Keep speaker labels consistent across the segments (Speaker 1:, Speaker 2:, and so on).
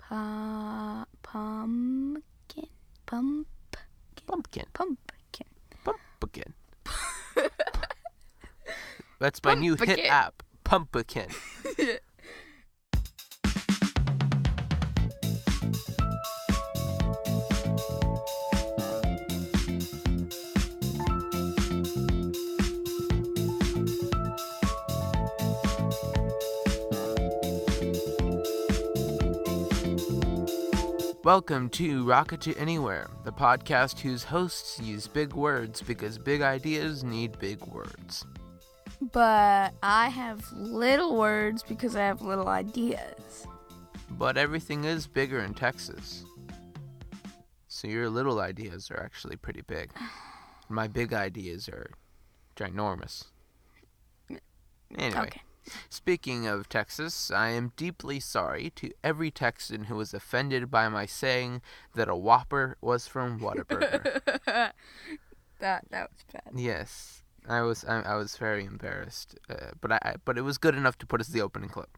Speaker 1: Pumpkin.
Speaker 2: That's my new hit app, Pumpkin. Welcome to Rocket to Anywhere, the podcast whose hosts use big words because big ideas need big words.
Speaker 1: But I have little words because I have little ideas.
Speaker 2: But everything is bigger in Texas. So your little ideas are actually pretty big. My big ideas are ginormous. Anyway.
Speaker 1: Okay.
Speaker 2: Speaking of Texas, I am deeply sorry to every Texan who was offended by my saying that a Whopper was from Whataburger.
Speaker 1: That was bad.
Speaker 2: Yes, I was very embarrassed, but it was good enough to put as the opening clip.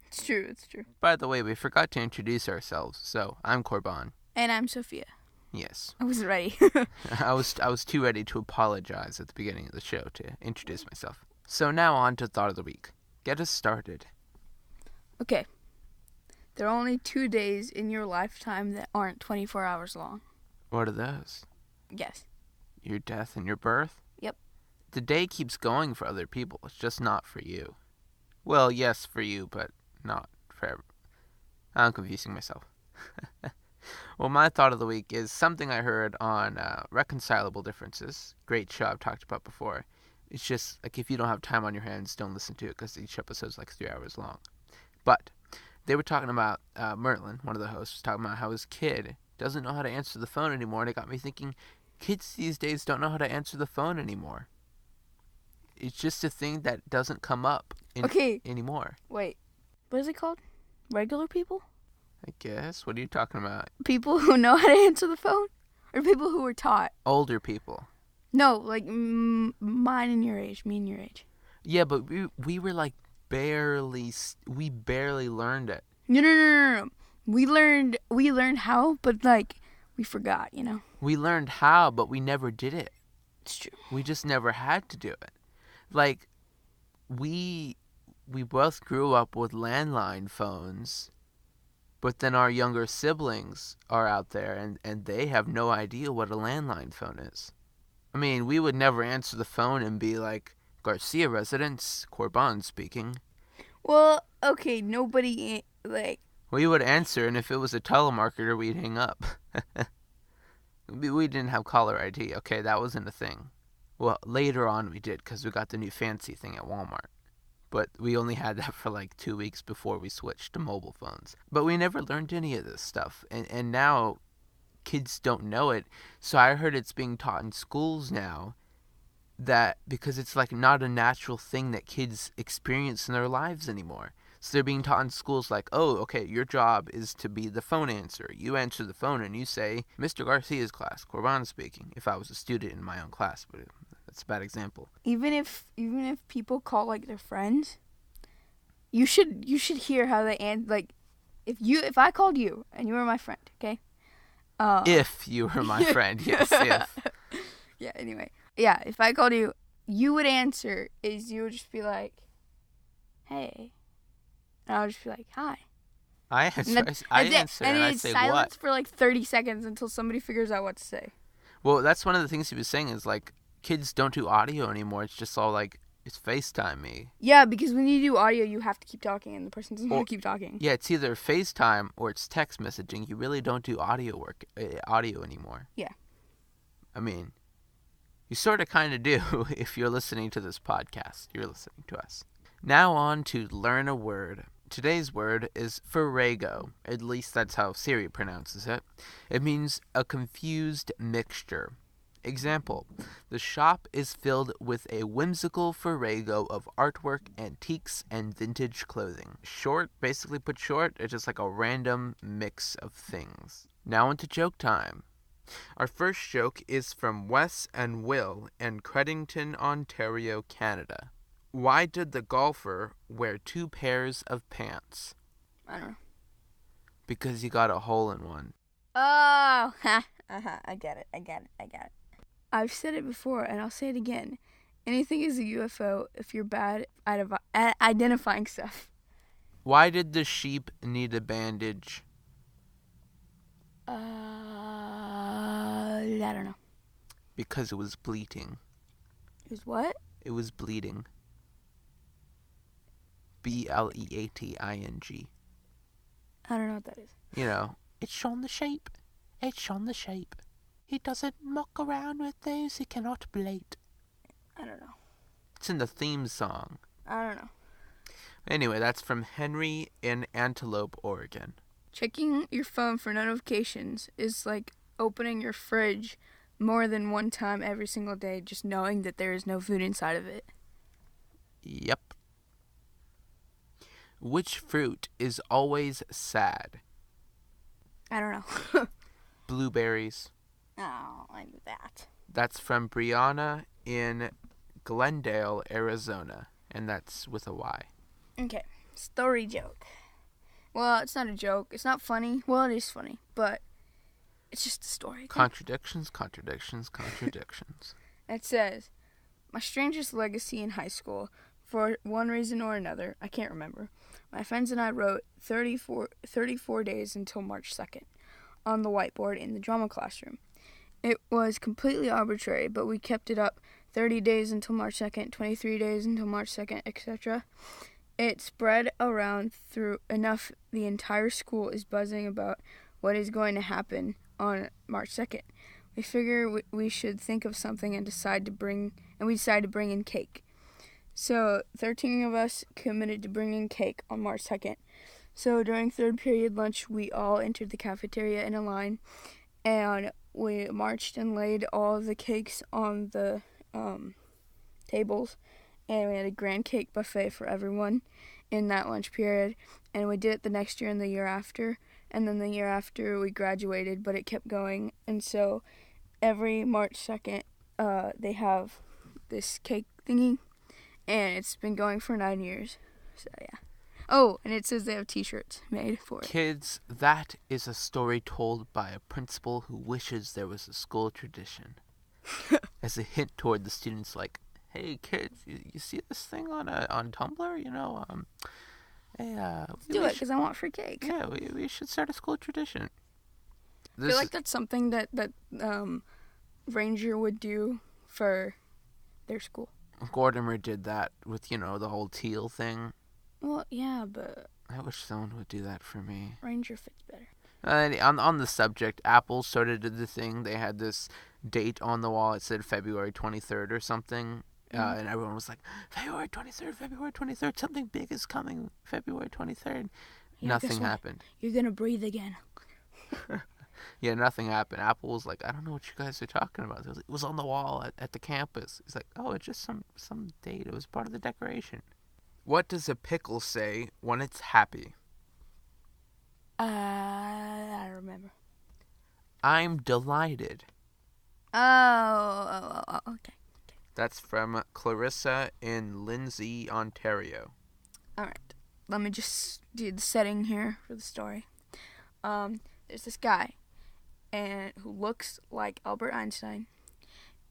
Speaker 1: It's true.
Speaker 2: By the way, we forgot to introduce ourselves, so I'm Corban.
Speaker 1: And I'm Sofia.
Speaker 2: Yes.
Speaker 1: I wasn't ready.
Speaker 2: I was too ready to apologize at the beginning of the show to introduce myself. So now on to Thought of the Week. Get us started.
Speaker 1: Okay. There are only 2 days in your lifetime that aren't 24 hours long.
Speaker 2: What are those?
Speaker 1: Guess.
Speaker 2: Your death and your birth?
Speaker 1: Yep. The
Speaker 2: day keeps going for other people. It's just not for you. Well, yes, for you, but not for everyone. I'm confusing myself. Well, my Thought of the Week is something I heard on Reconcilable Differences. Great show I've talked about before. It's just, like, if you don't have time on your hands, don't listen to it, because each episode is, 3 hours long. But they were talking about, Merlin, one of the hosts, was talking about how his kid doesn't know how to answer the phone anymore, and it got me thinking, kids these days don't know how to answer the phone anymore. It's just a thing that doesn't come up anymore.
Speaker 1: Wait, what is it called? Regular people?
Speaker 2: I guess. What are you talking about?
Speaker 1: People who know how to answer the phone? Or people who were taught?
Speaker 2: Older people.
Speaker 1: No, like mine and your age, me and your age.
Speaker 2: Yeah, but we were barely learned it.
Speaker 1: No. We learned how, but we forgot, you know.
Speaker 2: We learned how, but we never did it.
Speaker 1: It's true.
Speaker 2: We just never had to do it. We both grew up with landline phones, but then our younger siblings are out there and they have no idea what a landline phone is. I mean, we would never answer the phone and be like, Garcia residence, Corban speaking.
Speaker 1: Well, okay, nobody,
Speaker 2: We would answer, and if it was a telemarketer, we'd hang up. We didn't have caller ID. Okay, that wasn't a thing. Well, later on we did, because we got the new fancy thing at Walmart. But we only had that for 2 weeks before we switched to mobile phones. But we never learned any of this stuff. And now kids don't know it. So I heard it's being taught in schools now, that because it's not a natural thing that kids experience in their lives anymore. So they're being taught in schools oh, okay, your job is to be the phone answer. You answer the phone and you say, Mr. Garcia's class, Corban speaking, if I was a student in my own class, but that's a bad example.
Speaker 1: Even if people call their friends, you should hear how they if I called you and you were my friend, okay?
Speaker 2: If you were my friend, yes, if.
Speaker 1: Yeah, anyway. Yeah, if I called you, you would answer you would just be like, hey. And I would just be like, hi.
Speaker 2: I answer and I say what?
Speaker 1: Silence for 30 seconds until somebody figures out what to say.
Speaker 2: Well, that's one of the things he was saying is kids don't do audio anymore. It's just all it's FaceTime me.
Speaker 1: Yeah, because when you do audio, you have to keep talking, and the person doesn't want to keep talking.
Speaker 2: Yeah, it's either FaceTime or it's text messaging. You really don't do audio anymore.
Speaker 1: Yeah.
Speaker 2: I mean, you sort of kind of do if you're listening to this podcast. You're listening to us. Now on to learn a word. Today's word is farrago. At least that's how Siri pronounces it. It means a confused mixture. Example, the shop is filled with a whimsical farrago of artwork, antiques, and vintage clothing. Basically put short, it's just a random mix of things. Now into joke time. Our first joke is from Wes and Will in Credington, Ontario, Canada. Why did the golfer wear 2 pairs of pants?
Speaker 1: I don't know.
Speaker 2: Because you got a hole in one.
Speaker 1: Oh, ha, I get it. I've said it before, and I'll say it again. Anything is a UFO if you're bad at identifying stuff.
Speaker 2: Why did the sheep need a bandage?
Speaker 1: I don't know.
Speaker 2: Because it was bleeding.
Speaker 1: It was what?
Speaker 2: It was bleeding. Bleating.
Speaker 1: I don't know what that is.
Speaker 2: You know, it's shown the shape. It's shown the shape. He doesn't muck around with those who cannot blate.
Speaker 1: I don't know.
Speaker 2: It's in the theme song.
Speaker 1: I don't know.
Speaker 2: Anyway, that's from Henry in Antelope, Oregon.
Speaker 1: Checking your phone for notifications is like opening your fridge more than one time every single day, just knowing that there is no food inside of it.
Speaker 2: Yep. Which fruit is always sad?
Speaker 1: I don't know.
Speaker 2: Blueberries.
Speaker 1: Oh, I knew that.
Speaker 2: That's from Brianna in Glendale, Arizona. And that's with a Y.
Speaker 1: Okay. Story joke. Well, it's not a joke. It's not funny. Well, it is funny, but it's just a story.
Speaker 2: Contradictions.
Speaker 1: It says, my strangest legacy in high school, for one reason or another, I can't remember, my friends and I wrote 34 days until March 2nd on the whiteboard in the drama classroom. It was completely arbitrary, but we kept it up 30 days until March 2nd, 23 days until March 2nd, etc. It spread around through enough the entire school is buzzing about what is going to happen on March 2nd. We figure we should think of something and we decided to bring in cake. So 13 of us committed to bringing cake on March 2nd. So during third period lunch, we all entered the cafeteria in a line, and we marched and laid all of the cakes on the tables, and we had a grand cake buffet for everyone in that lunch period, and we did it the next year and the year after, and then the year after we graduated, but it kept going, and so every March 2nd, they have this cake thingy, and it's been going for 9 years, so yeah. Oh, and it says they have t-shirts made for it.
Speaker 2: Kids, that is a story told by a principal who wishes there was a school tradition. As a hint toward the students, like, hey kids, you see this thing on Tumblr? You know, hey,
Speaker 1: do it because I want free cake.
Speaker 2: Yeah, we should start a school tradition.
Speaker 1: I feel like that's something that Ranger would do for their school.
Speaker 2: Gordimer did that with, the whole teal thing.
Speaker 1: Well, yeah, but
Speaker 2: I wish someone would do that for me.
Speaker 1: Ranger fits better.
Speaker 2: On the subject, Apple started the thing. They had this date on the wall. It said February 23rd or something. And everyone was like, February 23rd, something big is coming, February 23rd.
Speaker 1: Yeah,
Speaker 2: nothing happened.
Speaker 1: You're going to breathe again.
Speaker 2: Yeah, nothing happened. Apple was like, I don't know what you guys are talking about. It was on the wall at the campus. It's like, oh, it's just some date. It was part of the decoration. What does a pickle say when it's happy?
Speaker 1: I don't remember.
Speaker 2: I'm delighted.
Speaker 1: Oh, okay.
Speaker 2: That's from Clarissa in Lindsay, Ontario.
Speaker 1: All right. Let me just do the setting here for the story. There's this guy who looks like Albert Einstein,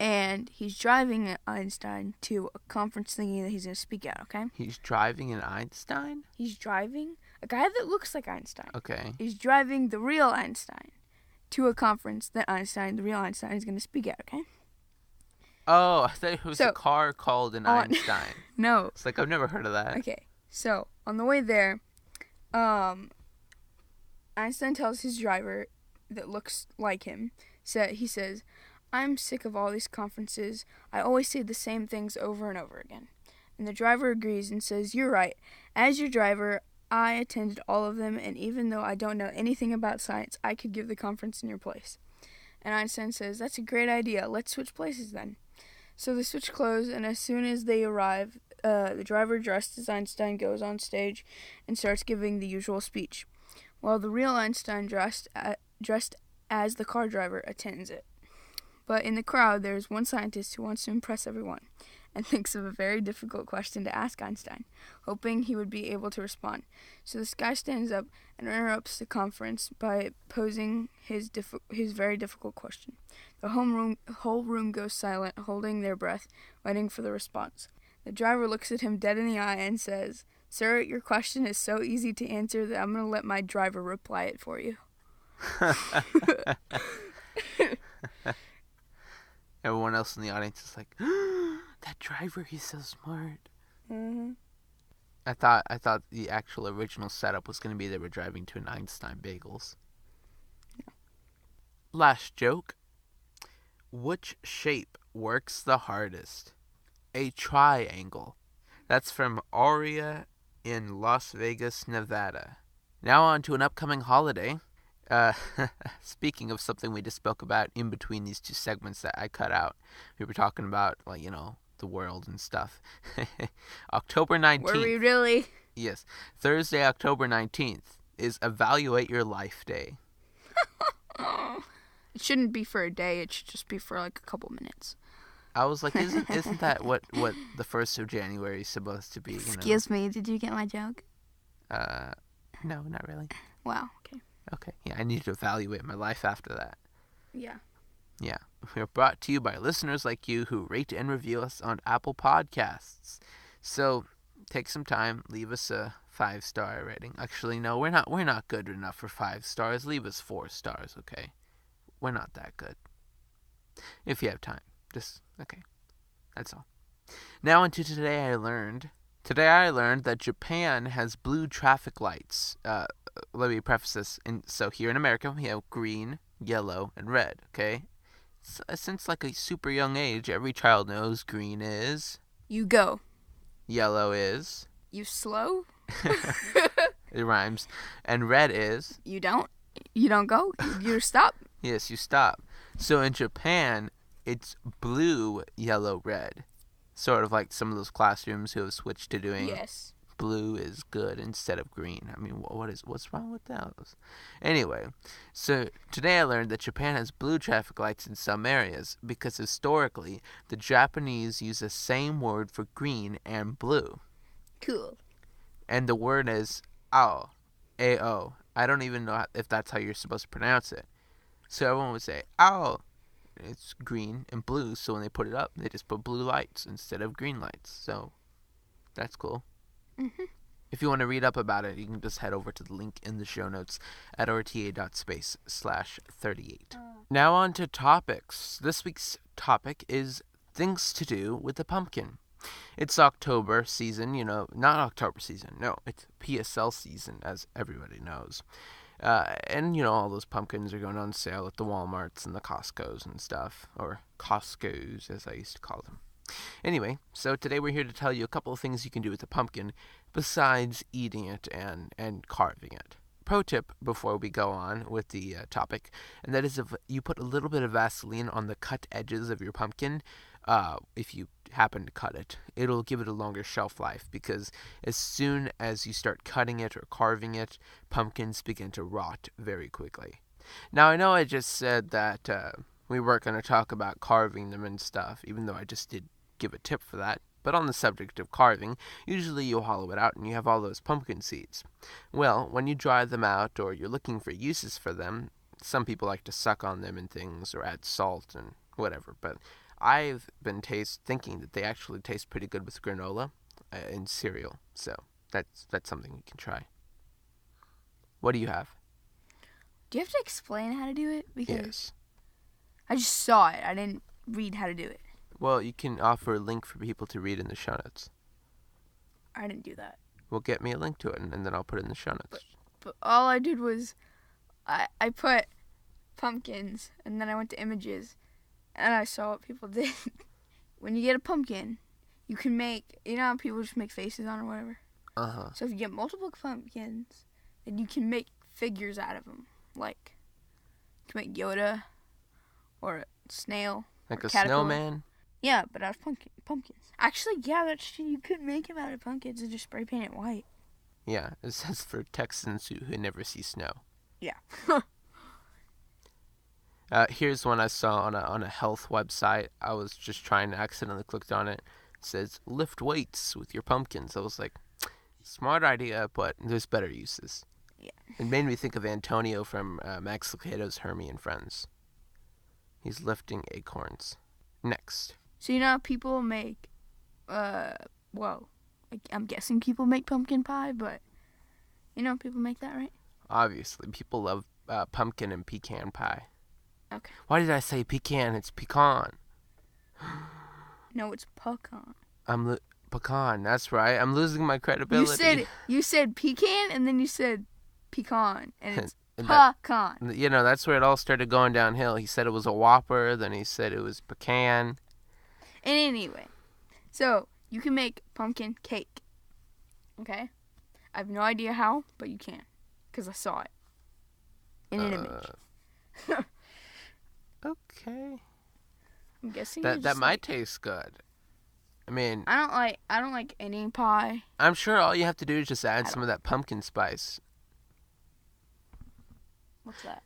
Speaker 1: and he's driving Einstein to a conference thingy that he's going to speak at, okay?
Speaker 2: He's driving an Einstein?
Speaker 1: He's driving a guy that looks like Einstein.
Speaker 2: Okay.
Speaker 1: He's driving the real Einstein to a conference that the real Einstein, is going to speak at, okay?
Speaker 2: Oh, I thought it was a car called an Einstein.
Speaker 1: No.
Speaker 2: It's like, I've never heard of that.
Speaker 1: Okay, so on the way there, Einstein tells his driver that looks like him, he says, I'm sick of all these conferences. I always say the same things over and over again. And the driver agrees and says, you're right. As your driver, I attended all of them, and even though I don't know anything about science, I could give the conference in your place. And Einstein says, that's a great idea. Let's switch places then. So they switch clothes, and as soon as they arrive, the driver dressed as Einstein goes on stage and starts giving the usual speech, while the real Einstein dressed as the car driver attends it. But in the crowd, there's one scientist who wants to impress everyone, and thinks of a very difficult question to ask Einstein, hoping he would be able to respond. So this guy stands up and interrupts the conference by posing his very difficult question. The whole room goes silent, holding their breath, waiting for the response. The driver looks at him dead in the eye and says, "Sir, your question is so easy to answer that I'm going to let my driver reply it for you."
Speaker 2: Everyone else in the audience is like, that driver, he's so smart.
Speaker 1: Mm-hmm.
Speaker 2: I thought the actual original setup was going to be they were driving to an Einstein Bagels.
Speaker 1: Yeah.
Speaker 2: Last joke. Which shape works the hardest? A triangle. That's from Aria in Las Vegas, Nevada. Now on to an upcoming holiday. Speaking of something we just spoke about in between these two segments that I cut out. We were talking about, like, the world and stuff. October 19th.
Speaker 1: Were we really?
Speaker 2: Yes. Thursday, October 19th is Evaluate Your Life Day.
Speaker 1: It shouldn't be for a day. It should just be for like a couple minutes.
Speaker 2: I was like, isn't that what the 1st of January is supposed to be?
Speaker 1: Excuse me, did you get my joke?
Speaker 2: No, not really.
Speaker 1: Wow, okay.
Speaker 2: Okay, yeah, I need to evaluate my life after that.
Speaker 1: Yeah.
Speaker 2: Yeah, we're brought to you by listeners like you who rate and review us on Apple Podcasts. So, take some time, leave us a 5-star rating. Actually, no, we're not good enough for 5 stars. Leave us 4 stars, okay? We're not that good. If you have time. Okay. That's all. Now into Today I Learned. Today I learned that Japan has blue traffic lights. Let me preface this. So here in America, we have green, yellow, and red, okay? Since like a super young age, every child knows green is...
Speaker 1: You go.
Speaker 2: Yellow is...
Speaker 1: You slow?
Speaker 2: It rhymes. And red is...
Speaker 1: You don't. You don't go. You stop.
Speaker 2: Yes, you stop. So in Japan, it's blue, yellow, red. Sort of like some of those classrooms who have switched to doing...
Speaker 1: Yes.
Speaker 2: Blue is good instead of green. I mean, what's wrong with those? Anyway, so today I learned that Japan has blue traffic lights in some areas because historically the Japanese use the same word for green and blue.
Speaker 1: Cool.
Speaker 2: And the word is ao, A-O. I don't even know if that's how you're supposed to pronounce it. So everyone would say ao. It's green and blue, so when they put it up, they just put blue lights instead of green lights. So that's cool.
Speaker 1: Mm-hmm.
Speaker 2: If you want to read up about it, you can just head over to the link in the show notes at rta.space/38. Now on to topics. This week's topic is things to do with the pumpkin. It's October season, not October season. No, it's PSL season, as everybody knows. And, all those pumpkins are going on sale at the Walmarts and the Costco's and stuff. Or Costco's, as I used to call them. Anyway, so today we're here to tell you a couple of things you can do with the pumpkin besides eating it and carving it. Pro tip before we go on with the topic, and that is if you put a little bit of Vaseline on the cut edges of your pumpkin, if you happen to cut it, it'll give it a longer shelf life because as soon as you start cutting it or carving it, pumpkins begin to rot very quickly. Now, I know I just said that we weren't going to talk about carving them and stuff, even though I just did give a tip for that. But on the subject of carving, usually you hollow it out and you have all those pumpkin seeds. Well, when you dry them out or you're looking for uses for them, some people like to suck on them and things or add salt and whatever. But I've been thinking that they actually taste pretty good with granola and cereal. So that's something you can try. What do you have?
Speaker 1: Do you have to explain how to do it? Because
Speaker 2: Yes.
Speaker 1: I just saw it. I didn't read how to do it.
Speaker 2: Well, you can offer a link for people to read in the show notes.
Speaker 1: I didn't do that.
Speaker 2: Well, get me a link to it, and then I'll put it in the show notes.
Speaker 1: But all I did was I put pumpkins, and then I went to images, and I saw what people did. When you get a pumpkin, you can make, how people just make faces on or whatever?
Speaker 2: Uh-huh.
Speaker 1: So if you get multiple pumpkins, then you can make figures out of them. Like, you can make Yoda, or a snail,
Speaker 2: Like
Speaker 1: or
Speaker 2: a
Speaker 1: caterpillar.
Speaker 2: snowman?
Speaker 1: Yeah, but out of pumpkins. Actually, yeah, that's true. You could make them out of pumpkins and just spray paint it white.
Speaker 2: Yeah, it says for Texans who never see snow.
Speaker 1: Yeah.
Speaker 2: Here's one I saw on a health website. I was just accidentally clicked on it. It says, lift weights with your pumpkins. I was like, smart idea, but there's better uses.
Speaker 1: Yeah.
Speaker 2: It made me think of Antonio from Max Lucado's Hermie and Friends. He's lifting acorns. Next.
Speaker 1: So you know how people make, I'm guessing people make pumpkin pie, but you know people make that, right?
Speaker 2: Obviously, people love pumpkin and pecan pie.
Speaker 1: Okay.
Speaker 2: Why did I say pecan? It's pecan.
Speaker 1: No, it's pecan.
Speaker 2: Pecan, that's right. I'm losing my credibility.
Speaker 1: You said pecan, and then you said pecan, and it's pecan.
Speaker 2: That's where it all started going downhill. He said it was a Whopper, then he said it was pecan.
Speaker 1: And anyway, so you can make pumpkin cake. Okay? I have no idea how, but you can, because I saw it in an image.
Speaker 2: Okay.
Speaker 1: I'm guessing
Speaker 2: that might taste good. I mean,
Speaker 1: I don't like any pie.
Speaker 2: I'm sure all you have to do is just add some of that pumpkin spice.
Speaker 1: What's that?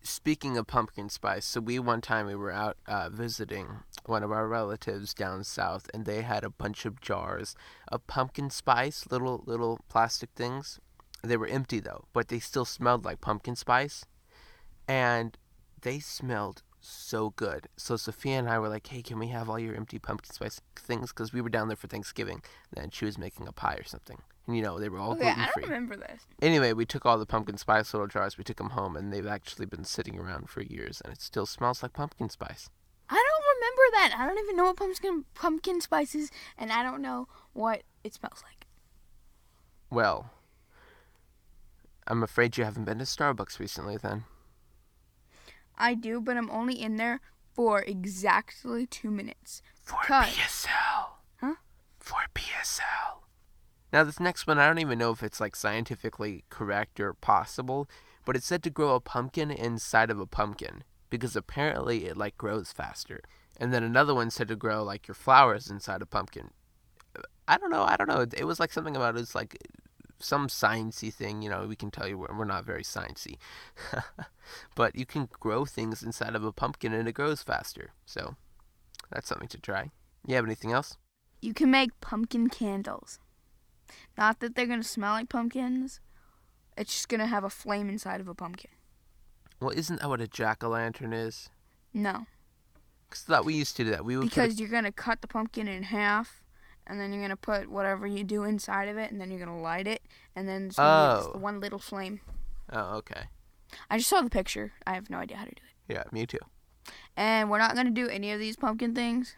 Speaker 2: Speaking of pumpkin spice, so one time we were out visiting one of our relatives down south, and they had a bunch of jars of pumpkin spice, little plastic things. They were empty though, but they still smelled like pumpkin spice, and they smelled so good. So Sophia and I were like, hey, can we have all your empty pumpkin spice things? Because we were down there for Thanksgiving, and she was making a pie or something. And, they were all gluten-free.
Speaker 1: I don't remember this.
Speaker 2: Anyway, we took all the pumpkin spice little jars, we took them home, and they've actually been sitting around for years, and it still smells like pumpkin spice.
Speaker 1: I don't remember that. I don't even know what pumpkin spice is, and I don't know what it smells like.
Speaker 2: Well, I'm afraid you haven't been to Starbucks recently, then.
Speaker 1: I do, but I'm only in there for exactly 2 minutes.
Speaker 2: For PSL.
Speaker 1: Huh?
Speaker 2: For PSL. Now, this next one, I don't even know if it's, scientifically correct or possible, but it said to grow a pumpkin inside of a pumpkin, because apparently it, grows faster. And then another one said to grow, your flowers inside a pumpkin. I don't know. It was, something about it's, some sciencey thing, we can tell you we're not very sciencey. But you can grow things inside of a pumpkin and it grows faster. So, that's something to try. You have anything else?
Speaker 1: You can make pumpkin candles. Not that they're going to smell like pumpkins. It's just going to have a flame inside of a pumpkin.
Speaker 2: Well, isn't that what a jack-o'-lantern is?
Speaker 1: No.
Speaker 2: Because I thought we used to do that.
Speaker 1: Because you're going to cut the pumpkin in half, and then you're going to put whatever you do inside of it, and then you're going to light it, and then it's going to be just one little flame.
Speaker 2: Oh, okay.
Speaker 1: I just saw the picture. I have no idea how to do it.
Speaker 2: Yeah, me too.
Speaker 1: And we're not going to do any of these pumpkin things.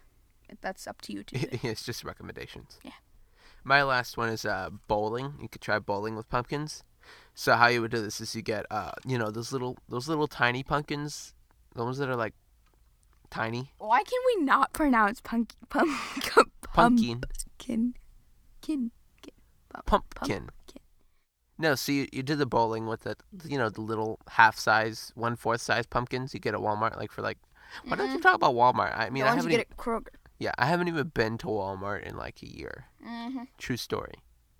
Speaker 1: That's up to you to do.
Speaker 2: It's just recommendations.
Speaker 1: Yeah.
Speaker 2: My last one is bowling. You could try bowling with pumpkins. So how you would do this is you get those little tiny pumpkins, the ones that are tiny.
Speaker 1: Why can we not pronounce pumpkin?
Speaker 2: Pumpkin.
Speaker 1: Pumpkin.
Speaker 2: No, so you do the bowling with the little half-size, 1/4 size pumpkins you get at Walmart, why don't you talk about Walmart? I mean,
Speaker 1: I haven't. You get at Kroger.
Speaker 2: Yeah, I haven't even been to Walmart in a year.
Speaker 1: Mm-hmm.
Speaker 2: True story.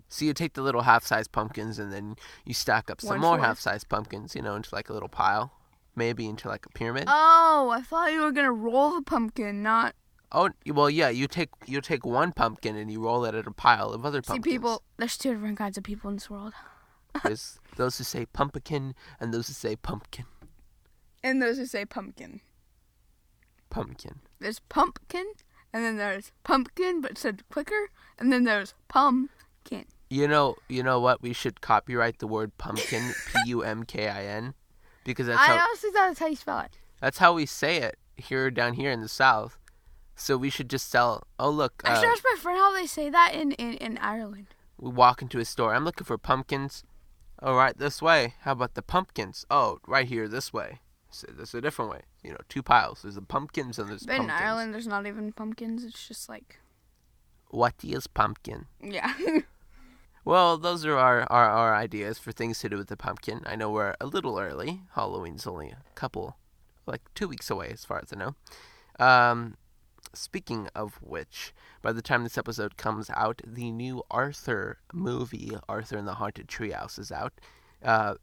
Speaker 2: So you take the little half-size pumpkins and then you stack up some more half-size pumpkins, into a little pile, maybe into a pyramid.
Speaker 1: Oh, I thought you were gonna roll the pumpkin, not.
Speaker 2: Oh, well, yeah. You take one pumpkin and you roll it at a pile of other pumpkins.
Speaker 1: See, people. There's two different kinds of people in this world.
Speaker 2: There's those who say pumpkin and those who say pumpkin.
Speaker 1: And those who say pumpkin.
Speaker 2: Pumpkin.
Speaker 1: There's pumpkin, and then there's pumpkin, but said quicker, and then there's pumpkin.
Speaker 2: You know what? We should copyright the word pumpkin, P-U-M-K-I-N, because
Speaker 1: I honestly thought that's how you spell it.
Speaker 2: That's how we say it down here in the South. So we should just sell. Oh look!
Speaker 1: I should ask my friend how they say that in Ireland.
Speaker 2: We walk into a store. I'm looking for pumpkins. Oh, right this way. How about the pumpkins? Oh, right here this way. So there's a different way. 2 piles. There's the pumpkins and there's pumpkins.
Speaker 1: But in Ireland, there's not even pumpkins. It's just
Speaker 2: What is pumpkin?
Speaker 1: Yeah.
Speaker 2: Well, those are our ideas for things to do with the pumpkin. I know we're a little early. Halloween's only a couple, 2 weeks away as far as I know. Speaking of which, by the time this episode comes out, the new Arthur movie, Arthur and the Haunted Treehouse, is out.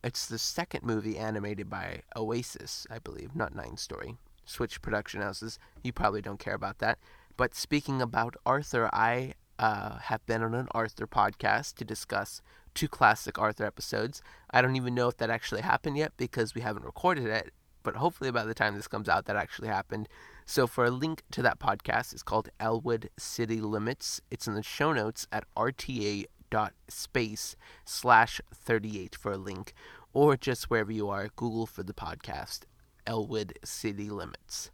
Speaker 2: It's the second movie animated by Oasis, I believe, not Nine Story. Switch production houses. You probably don't care about that. But speaking about Arthur, I have been on an Arthur podcast to discuss 2 classic Arthur episodes. I don't even know if that actually happened yet because we haven't recorded it, but hopefully by the time this comes out, that actually happened. So for a link to that podcast, it's called Elwood City Limits. It's in the show notes at rta.space/38 for a link, or just wherever you are, Google for the podcast, Elwood City Limits.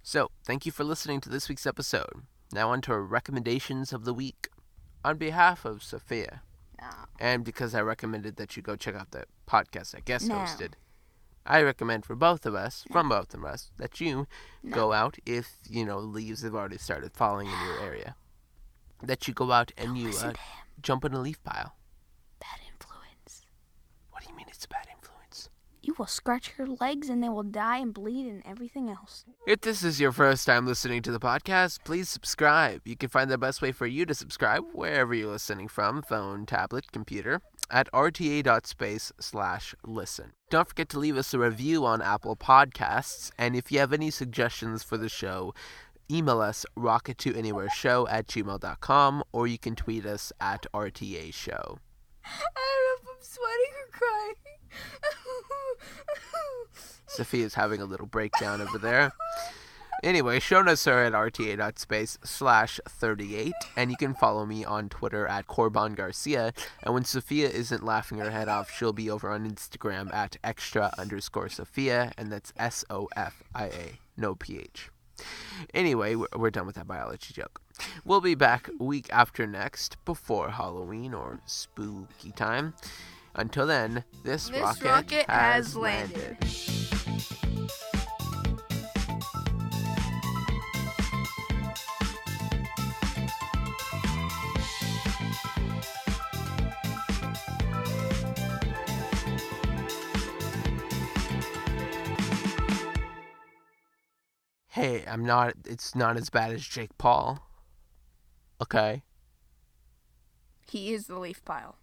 Speaker 2: So, thank you for listening to this week's episode. Now on to our recommendations of the week. On behalf of Sophia, and because I recommended that you go check out the podcast I guest hosted, I recommend from both of us, that you go out, if, leaves have already started falling in your area, that you go out and you jump in a leaf pile.
Speaker 1: Bad influence.
Speaker 2: What do you mean it's a bad influence?
Speaker 1: You will scratch your legs and they will die and bleed and everything else.
Speaker 2: If this is your first time listening to the podcast, please subscribe. You can find the best way for you to subscribe wherever you're listening from, phone, tablet, computer, at rta.space/listen. Don't forget to leave us a review on Apple Podcasts, and if you have any suggestions for the show, email us rockettoanywhereshow@gmail.com, or you can tweet us at rtashow.
Speaker 1: I don't know if I'm sweating or crying.
Speaker 2: Sophia's having a little breakdown over there. Anyway, show notes are at rta.space/38, and you can follow me on Twitter at Corban Garcia, and when Sophia isn't laughing her head off, she'll be over on Instagram at extra_Sophia, and that's SOFIA, no PH. Anyway, we're done with that biology joke. We'll be back week after next, before Halloween or spooky time. Until then, this rocket has landed. Hey, it's not as bad as Jake Paul. Okay?
Speaker 1: He is the leaf pile.